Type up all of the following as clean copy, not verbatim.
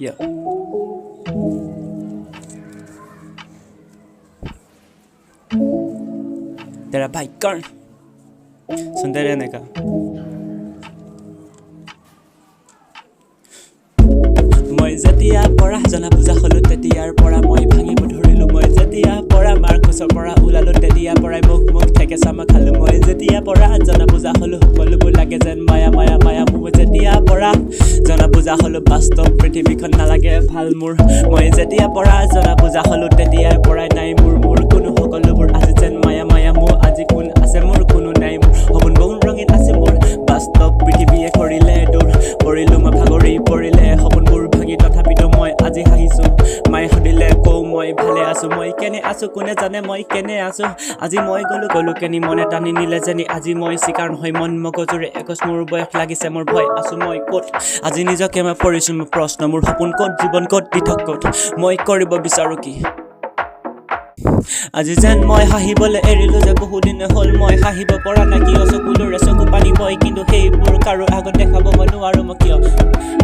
Yeah. तेरा भाई कर्ण सुनते रहने का মই যেতিয়া পৰা জনা বুজা হলো তেতিয়াৰ পৰা মই ভাঙিব ধৰিলো মই যেতিয়া পৰা মাৰ খোচৰ পৰা ওলালো তেতিয়াৰ পৰাই মুখ থেকে চামা খালো মই যেতিয়া পৰা জনা বুজা হলো সকলোবোৰ লাগে যেন মায়া মায়া মায়া মই যেতিয়া পৰা জনা বুজা হলো বাস্তৱ পৃথিৱীখন নালাগে ভাল মোৰ মই যেতিয়া পৰা জনা বুজা হলো তেতিয়াৰ পৰাই নাই মোৰ কোনো সকলোবোৰ আছে যেন মায়া মায়া মোৰ আজি কোন আছে মোৰ কোনো নাই মোৰ সপোন বহু ৰঙীন আছে মোৰ বাস্তৱ পৃথিৱীয়ে কৰিলে দূৰ পৰিলো মই ভাগৰি পৰিলে সপোনবোৰ ভাঙি তথাপিতো মই আজি হাঁহিছো মায়ে সুধিলে কও মই ভালে আছো মই কেনে আছো কোনে জানে মই কেনে আছো আজি মই গলো কেনি মনে টানি নিলে যেনি আজি মই চিকাৰ নহয় মন মগজুৰে একচ মোৰ বয়স লাগিছে মোৰ ভয় আছো মই ক'ত আজি নিজকে মই পৰিছো মোৰ প্ৰশ্ন মোৰ সপোন ক'ত জীৱন ক'ত পৃথক ক'ত মই কৰিব বিচাৰো কি আজি যেন মই হাঁহিবলৈ এৰিলো যে বহুদিন হ'ল মই হাঁহিব পৰা নাই কিয় চকুলোৰে চকু পানী বয় কিন্তু সেইবোৰ কাৰো আগত দেখাব মই নোৱাৰো মই কিয়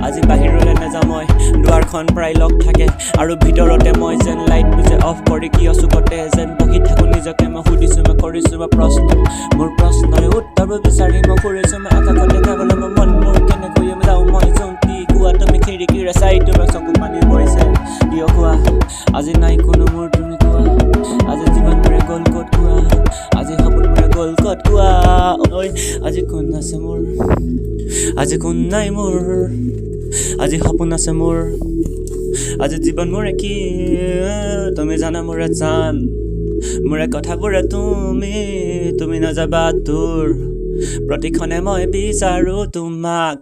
আজি বাহিৰলৈ নাযাওঁ মই দুৱাৰখন প্ৰায় লক থাকে আৰু ভিতৰতে মই যেন লাইট বুজে অফ কৰি কিয় চুকতে যেন বহি থাকো নিজকে মই সুধিছো মই কৰিছো মই প্ৰশ্ন মোৰ প্ৰশ্নৰে উত্তৰ বিচাৰি মই ফুৰিছো মই আকাশত দেখাবলৈ মই মন মোৰ কেনেকৈ যাওঁ মই জংকি কোৱা তুমি খিৰিকীৰে চাই তোমাৰ চকু পানী বৈছে কিয় কোৱা আজি নাই কোনো মোৰ তুমি কোৱা আজি জীৱন মোৰে গ'ল ক'ত কোৱা আজি সপোন মোৰে গ'ল ক'ত কোৱা ঐ আজি কোন আছে মোৰ আজি কোন নাই মোৰ আজি সপোন আছে মোৰ আজি জীৱন মোৰে কি তুমি জানা মোৰে জান মোৰে কথাবোৰে তুমি নাযাবা দূৰ প্ৰতিক্ষণে মই বিচাৰো তোমাক